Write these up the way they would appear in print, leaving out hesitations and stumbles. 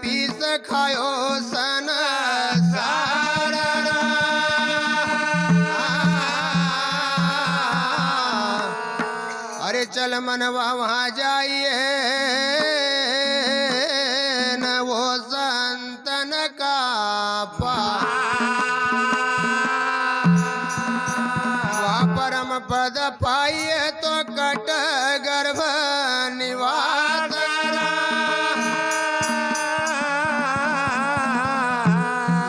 Piece खायो सन सारा अरे चल मनवा वहाँ जाइए न वो संतन का वहाँ परम पद पाइए तो कट गर्भ निवास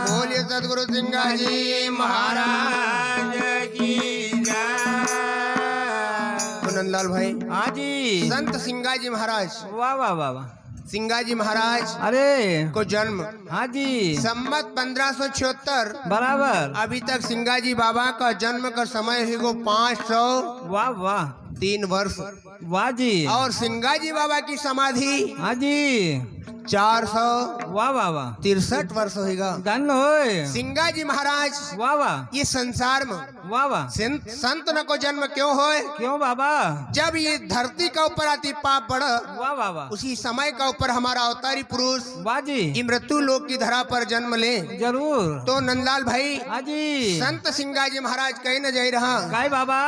बोलिए सदगुरु सिंगा जी महाराज की नंदलाल भाई। हाँ जी। संत सिंगा जी महाराज, वाह वाह वाह वाह। सिंगा जी महाराज अरे को जन्म हाँ जी संमत 1576 बराबर। अभी तक सिंगा जी बाबा का जन्म का समय है वो 503 वर्ष वाह जी। और सिंगा जी बाबा की समाधि हाँ जी 463 वाह वाह वाह। वर्ष होगा। धन होए सिंगा जी महाराज वाह वाह। ये संसार में वाह वाह। संत न को जन्म क्यों होए? क्यों बाबा? जब ये धरती का ऊपर आती पाप बढ़ वाह वाह वाह। उसी समय का ऊपर हमारा अवतारी पुरुष वाह जी ये मृत्यु लोक की धरा पर जन्म ले जरूर। तो नंदलाल भाई हाँ जी संत सिंगा जी महाराज कहीं न जाई रहा काय बाबा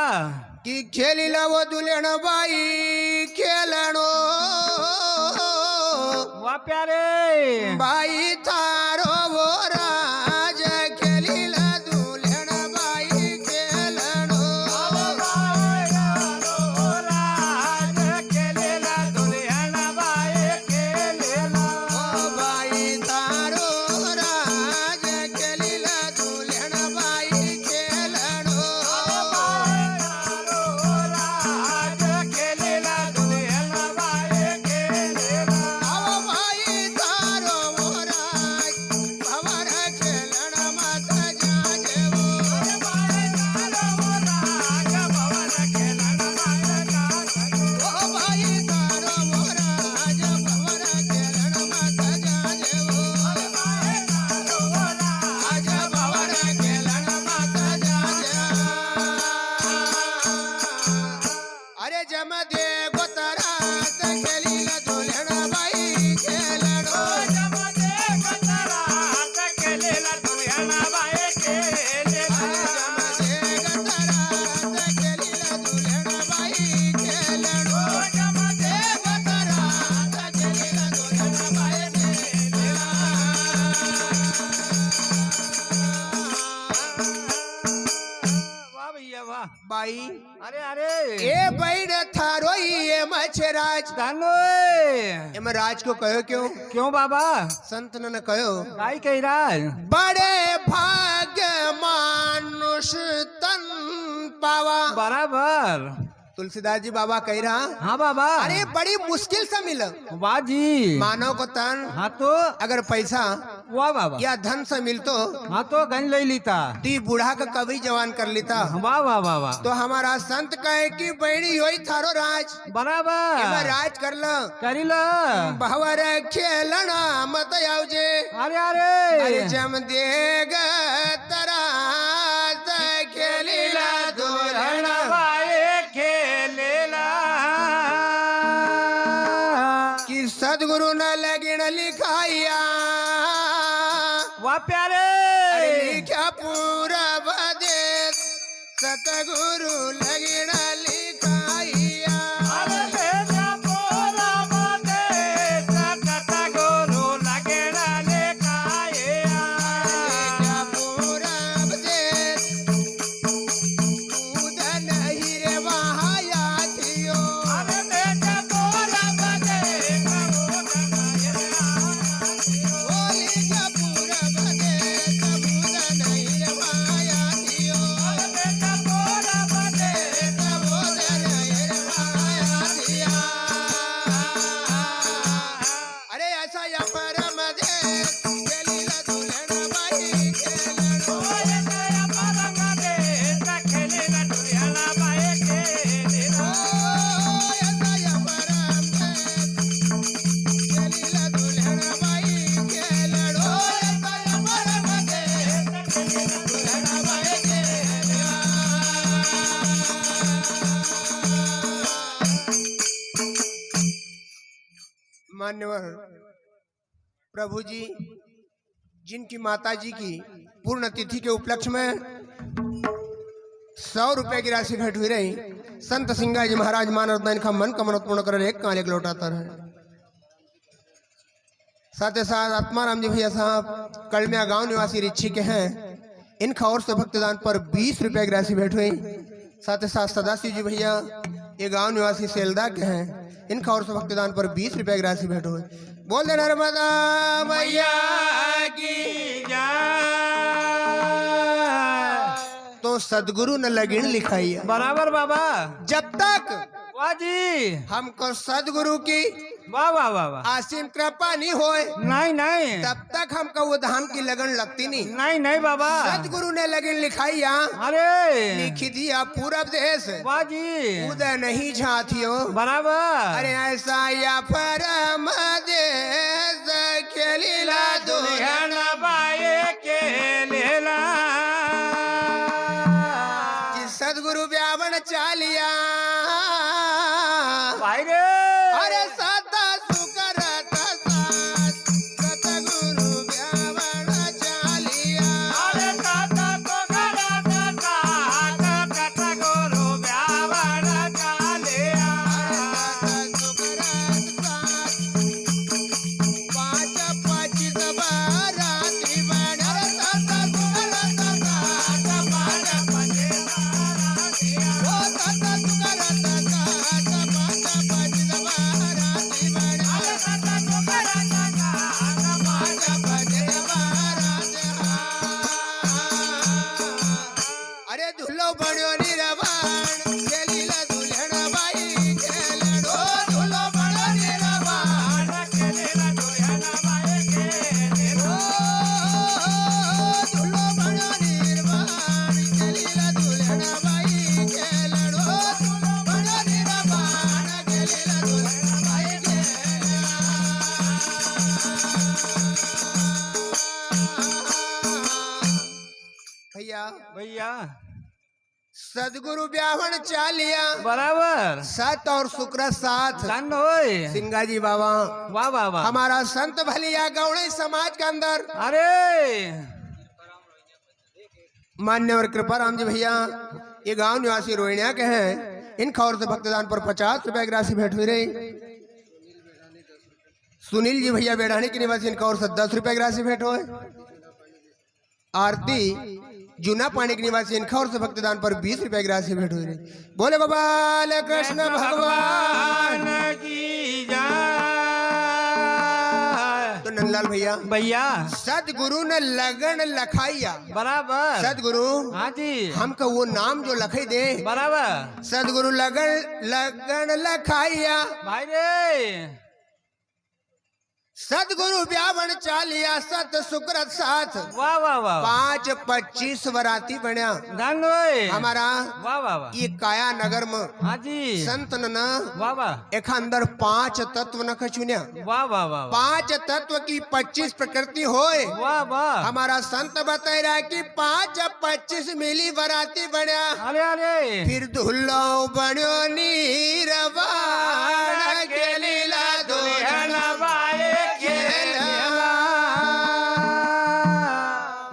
कि खेली ला वो दुल्हन बाई खेलनो वाह प्यारे बाई थारो वो राज खेली ला दुल्हन बाई खेलनो बाई थारो राज खेली ला दुल्हन बाई खेलनो अरे जम दे गोतरा खेली ला दुल्हन बाई खेलनो जम दे गोतरा खेली ला दुल्हन बाई खेलनो जम दे गोतरा खेली ला दुल्हन बाई खेलनो जम दे गोतरा खेली ला दुल्हन बाई वाह भैया वाह। बाई अरे अरे ए बैठ थारो ये मछराज धन एम राज को कहो क्यों? क्यों बाबा? संत न कहो काय कह रहा है? बड़े भाग्य मानुष तन पावा बराबर। तुलसीदास जी बाबा कह रहा हाँ बाबा। अरे बड़ी मुश्किल से मिला वाह जी। मानव को तन हाँ तो अगर पैसा वाह बाबा। या धन से मिलतो हाँ तो गन ले लीता ती बूढ़ा का कभी जवान कर लेता। वाह वाह वाह वाह। तो हमारा संत कहे कि बड़ी होई थारो राज बराबर एमा राज कर लो करी लो भवर खेलना मत आवजे अरे अरे अरे जम देग तरा खेली ला दुल्हन कि सदगुरु न लगिन लिखाइया वाह प्यारे अरे लिखा पूरा बदेश सतगुरु लगिन लिखाइया लिखा पूरा बदेश उधर नहीं रे वहाँ याथियो लिखा पूरा बदेश उधर नहीं रे वहाँ याथियो उधर नहीं रे वहाँ याथिया अरे ऐसा या परम देश खेली ला दुल्हन बाई खेलनो ऐसा या परम देश खेली ला दुल्हन बाई खेलनो ऐसा या परम देश खेली ला दुल्हन बाई खेलनो मान्यवर प्रभु जी जिनकी माता जी की पूर्ण तिथि के उपलक्ष्य में 100 रुपए की राशि भेंट हुई रही। संत सिंगा जी महाराज मानव का मन का मनोत पूर्ण कर एक काले लौटाता रहे। साथ ही साथ आत्माराम जी भैया साहब कलमिया गांव निवासी रिच्छी के हैं। इनका और से भक्तदान पर 20 रुपए की राशि भेंट हुई। साथ ही साथ सदाशिव जी भैया ये गांव निवासी सेलदा के हैं। इनका और से भक्तदान पर 20 रुपए की राशि भेंट हुई। बोल दे नर्मदा मैया की तो सदगुरु न लगिन लिखाई बराबर बाबा। जब तक वाह जी हमको सदगुरु की वाह वाह वाह वाह आसीम कृपा नहीं होए नहीं नहीं तब तक हमको वो धाम की लगन लगती नहीं। नहीं नहीं बाबा। सदगुरु ने लगन लिखाई अरे लिखी दिया पूरब देश वाह जी उदय नहीं झाथियो बराबर। अरे ऐसा या परम देश खेलीला दुल्हन बाए के लेला सदगुरु ब्यावन चालिया भाई रे अरे सदा सुकरत सतगुरु ब्यावन चालिया अरे सदा सुकरत सतगुरु ब्यावन चालिया भैया सदगुरु ब्यावन चालिया बराबर। सत और शुक्र साथ सिंगा जी बाबा वाह वाह वाह। हमारा संत भलिया गौड़ी समाज के अंदर अरे मान्य और कृपाराम जी भैया ये गांव निवासी रोहिणिया के हैं। इनका और से भक्तदान पर 50 रुपए की राशि भेंट हुई रही। सुनील जी भैया बेड़ानी के निवासी इनका और से 10 रुपए की राशि भेंट हुए। आरती जूना पानी के निवासी इनका और से भक्तदान पर 20 रुपए की राशि भेंट हुई रही। बोले गोपाल कृष्ण भगवान की जय। तो नंदलाल भैया भैया सदगुरु ने लगन लखाइया बराबर। सदगुरु हाँ जी हमको वो नाम जो लखाई दे बराबर। सदगुरु लगन लखाइया भाई रे सदगुरु ब्यावन चालिया सत शुक्र साथ वाह वाह वाह। 5-25 वराती बनया धन हमारा वाह वाह वाह। ये काया नगर में हाँ जी संत न वाह वाह। एक अंदर 5 तत्व न चुनिया वाह वाह वाह। 5 तत्व की 25 प्रकृति होए वाह वाह। हमारा संत बता रहा है कि 5-25 मिली वराती बनया। अरे अरे फिर दुल्लो बन्यो नीरवाण के लीला दुल्हन बाए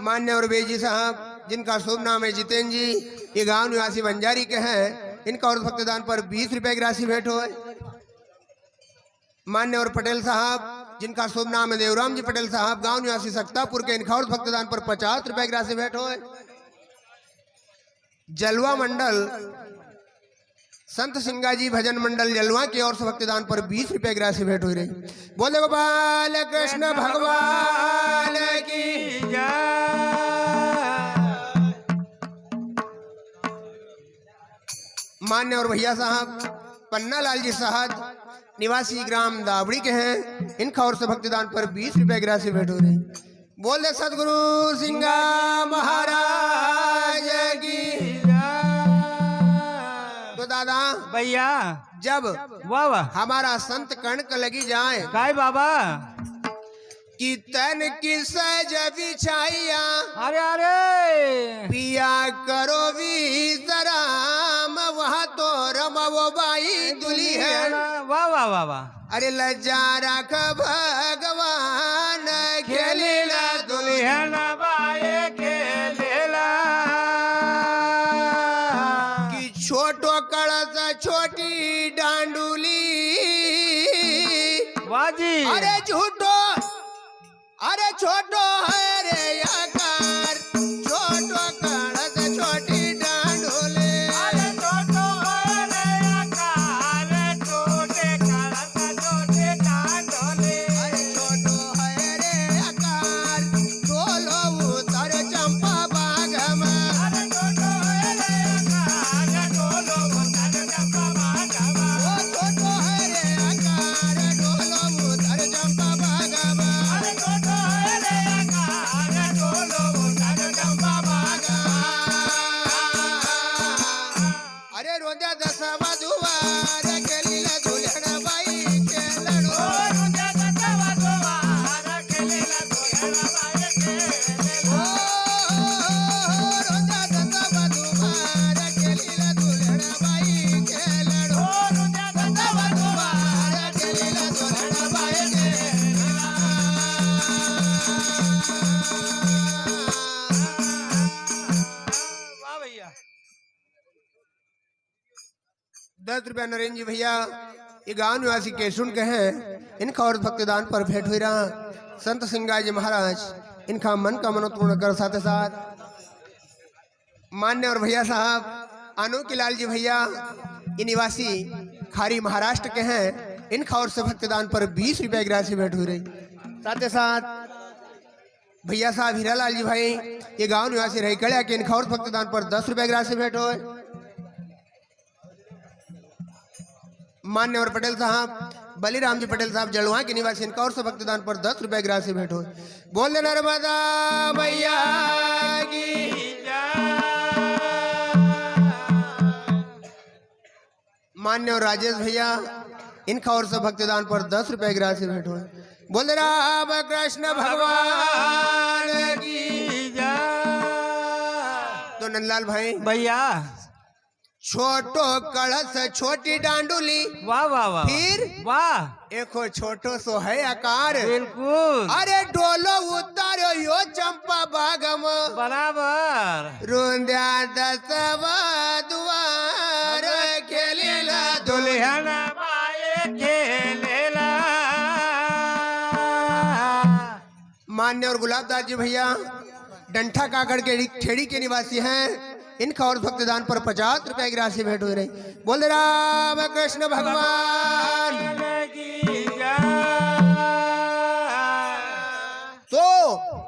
मान्य और बेजी साहब जिनका शुभ नाम है जितेंद्र जी ये गांव निवासी बंजारी के हैं। इनका और भक्तदान पर 20 रुपए की राशि भेंट हुए। मान्य और पटेल साहब जिनका शुभ नाम है देवराम जी पटेल साहब गांव निवासी सक्तापुर के इनका और भक्तदान पर 50 रुपए की राशि भेंट हुए। जलवा मंडल संत सिंगा जी भजन मंडल जलवा की ओर से भक्तदान पर 20 रुपए की राशि भेंट हुई रही। बोले गोपाल कृष्ण भगवान की जय। मान्य और भैया साहब पन्ना लाल जी साहब निवासी ग्राम दावड़ी के हैं। इनका और से भक्तदान पर 20 रुपए की राशि भेंट हो रही। बोल दे सदगुरु सिंगा महाराज की तो दादा भैया जब वाह वाह हमारा संत कणक लगी जाए काय बाबा कि तन की सज बिछाइया अरे अरे पिया करो विश्राम वहाँ तो रमो बाई दुल्हन वाह वाह वाह वाह। अरे लज्जा रख भगवान खेलीला दुल्हन बाए खेलेला की छोटो कळस छोटी डांडुली बाजी अरे झूठो अरे छोटो है रे आकार छोटो कळस छोटी डांडुली अरे छोटो है रे आकार छोटे कळस छोटे डांडोले अरे छोटो है रे आकार डोलो उतर चंपा बागमा अरे छोटो है रे आकार डोलो उतर चंपा बागमा ओ छोटो है रे आकार डोलो उतर चंपा बागमा अरे छोटो है रे आकार डोलो उतर चंपा बागमा अरे रोजा दसवा दुवार केलीला दुल्हन बाई केलडो रोजा दसवा दुवार केलेला दुल्हन बाई केलेला ओ रोजा दसवा दुवार केलीला दुल्हन बाई केलडो रोजा दसवा दुवार केलीला दुल्हन बाई वाह भैया 10 रुपया नरेंद्र जी भैया ये गांव निवासी केशुन के हैं इनका और भक्तिदान पर भेंट हुई रहा संत सिंगाई जी महाराज इनका मन का मनोत पूर्ण कर साथ साथ मान्य और भैया साहब अनूकी लाल जी भैया ये निवासी खारी महाराष्ट्र के हैं इनका और से भक्तिदान पर 20 रुपया की राशि भेंट हुई रही साथ ही साथ भैया साहब हीरालाल जी भाई ये गांव निवासी रही कड़िया के इनका और भक्तिदान पर 10 रुपया की राशि भेंट हुए मान्य और पटेल साहब बलीराम जी पटेल साहब जलवा के निवासी इनका और से भक्तिदान पर 10 रुपया की राशि भेंट हुए बोल दे नर्मदा मैया की मान्य और राजेश भैया इनका और से भक्तिदान पर 10 रुपया की राशि भेंट हुए बोल दे राम कृष्ण भगवान की तो नंदलाल भाई भैया छोटो कलश छोटी डांडुली वाह वाह वाह फिर वाह एको छोटो सो है आकार बिल्कुल अरे डोलो उतारो यो चंपा बागम बराबर रोंद्या दसवा दुआर खेलीला दुल्हन बाए खेलेला मान्य और गुलाबदास जी भैया डंठा काकड़ के खेड़ी के निवासी हैं इनका और भक्तिदान पर 50 रुपया की राशि भेंट हो रही बोल दे राम कृष्ण भगवान तो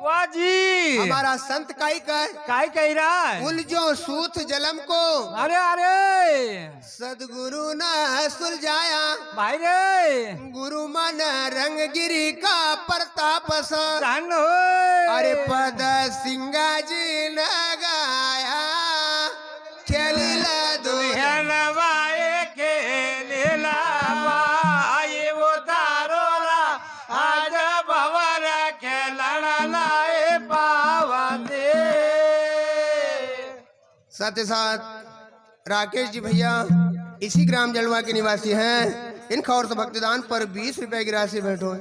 वाह जी हमारा संत काई काय कह रहा है उलझो सूत जलम को अरे अरे सदगुरु न सुलझाया भाई रे गुरु मन रंगगिरी का प्रताप स धन हो अरे पद सिंगा जी न गाया खेलीला दुल्हन दुल्हन बाए खेलेला बाए वो तारोला आज भवर खेलना लाए पावा दे साथ ही साथ राकेश जी भैया इसी ग्राम जलवा के निवासी हैं इनका और भक्तिदान पर 20 रुपए की राशि भेंट हो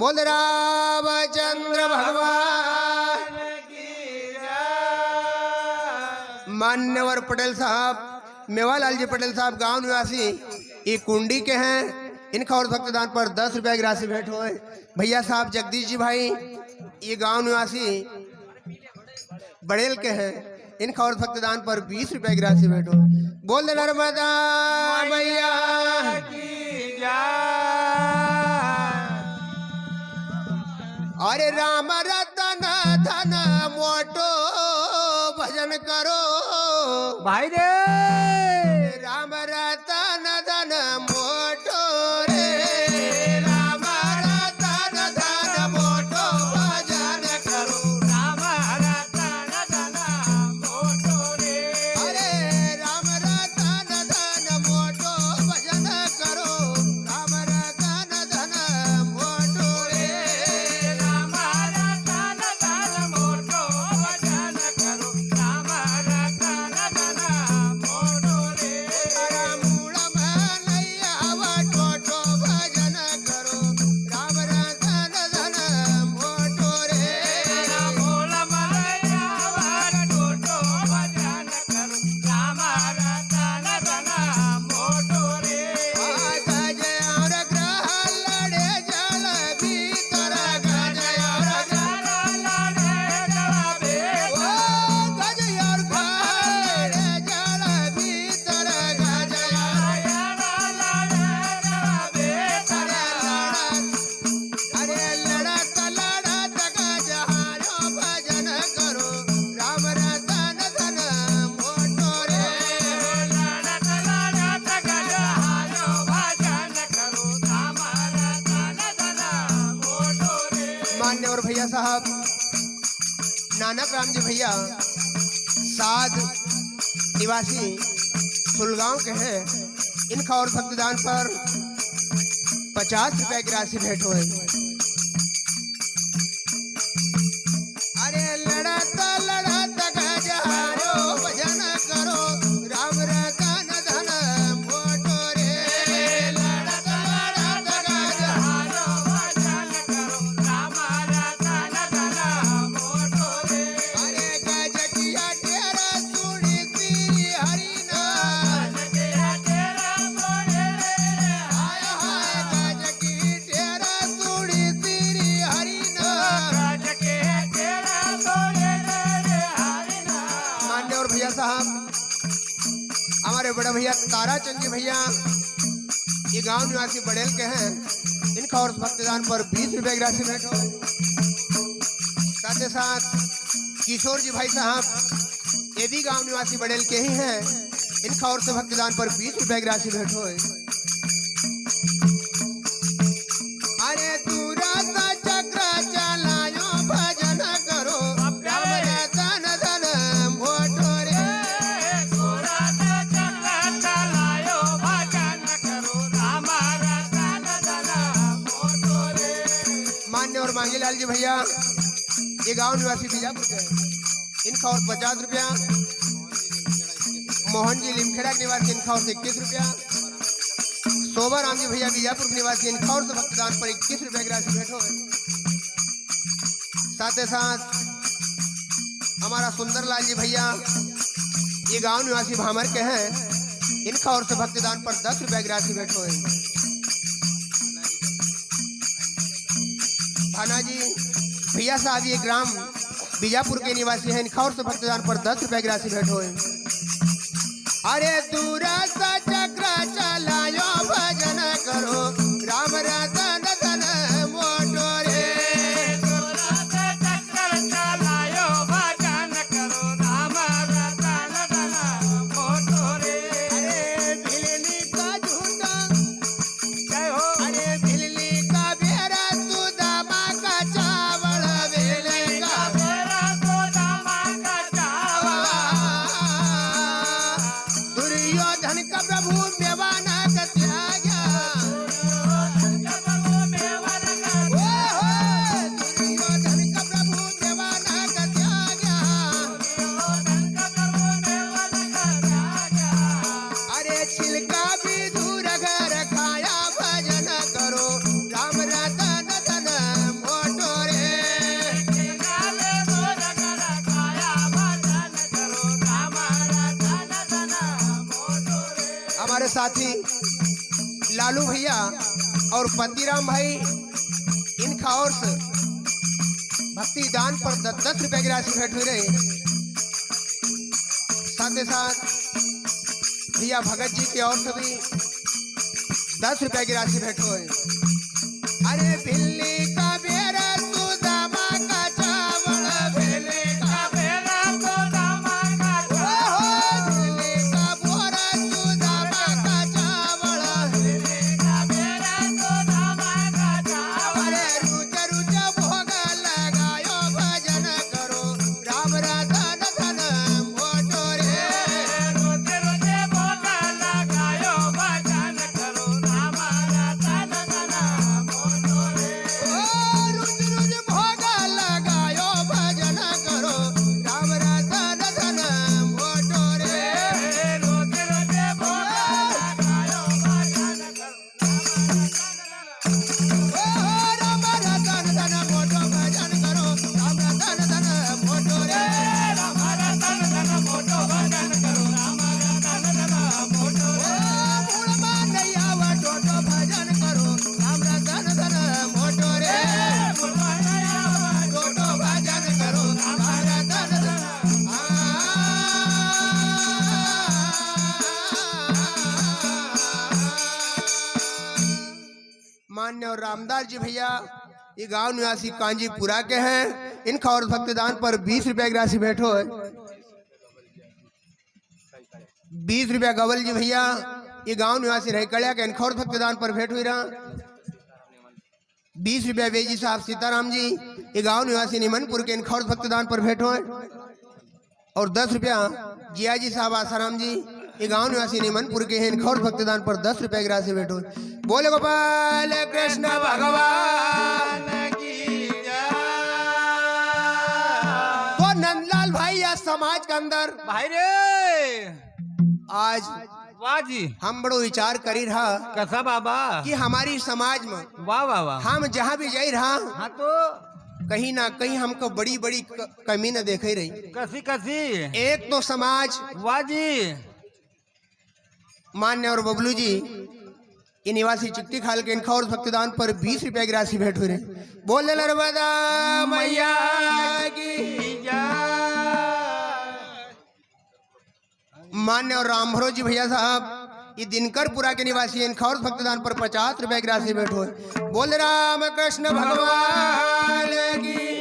बोल रामचंद्र भगवान मान्यवर पटेल साहब मेवालाल जी पटेल साहब गांव निवासी ये कुंडी के हैं इनका और भक्तिदान पर 10 रुपए की राशि भेंट हुए भैया साहब जगदीश जी भाई ये गांव निवासी बड़ेल के हैं इनका और भक्तिदान पर 20 रुपए की राशि भेंट हुए बोल दे नर्मदा मैया अरे राम रतन धन मोटो भजन करो भाई रे राम रतन धन मोटो रे राम रतन धन मोटो भजन करो राम रतन धन मोटो रे अरे राम रतन धन मोटो भजन करो राम रतन धन मोटो रे राम रतन धन मोटो भजन करो राम रतन धन मोटो मान्यवर भैया साहब नानक राम जी भैया साध निवासी सुलगांव के हैं। इनका और भक्तदान पर 50 रुपए की राशि भेंट हुए। अरे लड़त लड़त गजारो भजन करो राम रतन धन मोटो रे। लड़त लड़त गजारो भजन करो राम रतन धन मोटो रे। अरे गजकिया तेरा सुनी तेरी हरिना। गजकिया तेरा सुनी रे हाय हाय गजकी तेरा सुनी तेरी हरिना। गजकिया तेरा सुनी रे हरिना। मान्यवर भैया साहब हमारे बड़े भैया ताराचंद जी भैया ये गांव निवासी बड़ेल के हैं। इनका और भक्तदान पर 20 रुपए की राशि भेंट हो। साथ ही साथ किशोर जी भाई साहब ये भी गांव निवासी बड़ेल के ही हैं। इनका और से भक्तदान पर 20 रुपए की राशि भेंट हो। अरे दूरा सा चक्र चलायो भजन करो राम रतन धन मोटो रे। मान्य और मांगीलाल जी भैया ये गांव निवासी बीजापुर के हैं। इनका और 50 रुपया। मोहन जी लिमखेड़ा के निवासी इनका और 21 रुपया। शोभा राम जी भैया बीजापुर के निवासी इनका और से भक्तदान पर 21 रुपए की राशि भेंट हो। साथ ही साथ हमारा सुंदरलाल जी भैया ये गांव निवासी भामर के हैं। इनका और से भक्तदान पर 10 रुपए की राशि भेंट हुए। भाना जी भैया साहब ये ग्राम बीजापुर के निवासी हैं। इनका और से भक्तदान पर 10 रुपए की राशि भेंट हुए। अरे दूरा सा चक्र चलायो भजन करो राम रतन धन मोटो रे। अरे भिलनी का झूठा अरे भिलनी का बेरा सुदामा का चावल बेले का दुर्योधन का प्रभु मेवाना का त्यागा। दुर्योधन का प्रभु मेवाना का त्यागा। अरे छिलका भी दूर घर खाया भजन करो राम रतन धन मोटो रे। हमारे साथी लालू भैया और पतिराम भाई इनका और से भक्ति दान पर 10 रुपए की राशि भेंट हुई रही। साथ ही साथ भैया भगत जी की ओर से भी 10 रुपए की राशि भेंट हुई। अरे भिल्ली का बेरा सुदामा का चावल भिल्ली का भिल्ली का बोरा सुदामा का चावल। अरे रुच रुच भोग लगायो भजन करो राम रतन धन मोटो रे। रुच रुच भोग लगायो भजन करो राम रतन धन मोटो रे। राम रतन धन मोटो भजन करो राम रतन धन मोटो रे। मूल मानैया वा टोटो भजन करो राम रतन धन मोटो रे। टोटो भजन करो राम रतन धन। मान्य और रामदास जी भैया ये गांव निवासी कांजीपुरा के हैं। इनका और भक्तदान पर 20 रुपए की राशि भेंट हो। 20 रुपया गवल जी भैया ये गांव निवासी रह कड़िया के इनका और भक्तदान पर भेंट हुई रहा। 20 रुपया बेजी साहब सीताराम जी ये गांव निवासी निमनपुर के इनखौर भक्तदान पर भेंट हुए। और 10 रुपया जिया जी साहब आसाराम जी ये गांव निवासी निमनपुर के हैं इनखौर भक्तदान पर 10 रुपया की राशि भेंट हुए। बोले गोपाल कृष्ण भगवान की जय। तो नंदलाल भाई आज समाज के अंदर भाई रे आज वाह जी हम बड़ो विचार करी रहा कैसा बाबा कि हमारी समाज में वाह वाह वाह हम जहाँ भी जाई रहा हाँ तो कहीं ना कहीं हमको बड़ी बड़ी कमी न देखे रही। कसी कसी एक तो समाज वाह जी मान्य और बबलू जी ये निवासी चिट्ठी खाल के इनखौर भक्तदान पर 20 रुपया की राशि भेंट हुई। बोल नर्मदा मैया की मान्य और राम भरोजी भैया साहब ये दिनकरपुरा के निवासी इनखौर भक्तदान पर 50 रुपया की राशि भेंट हुए। बोल राम कृष्ण भगवान की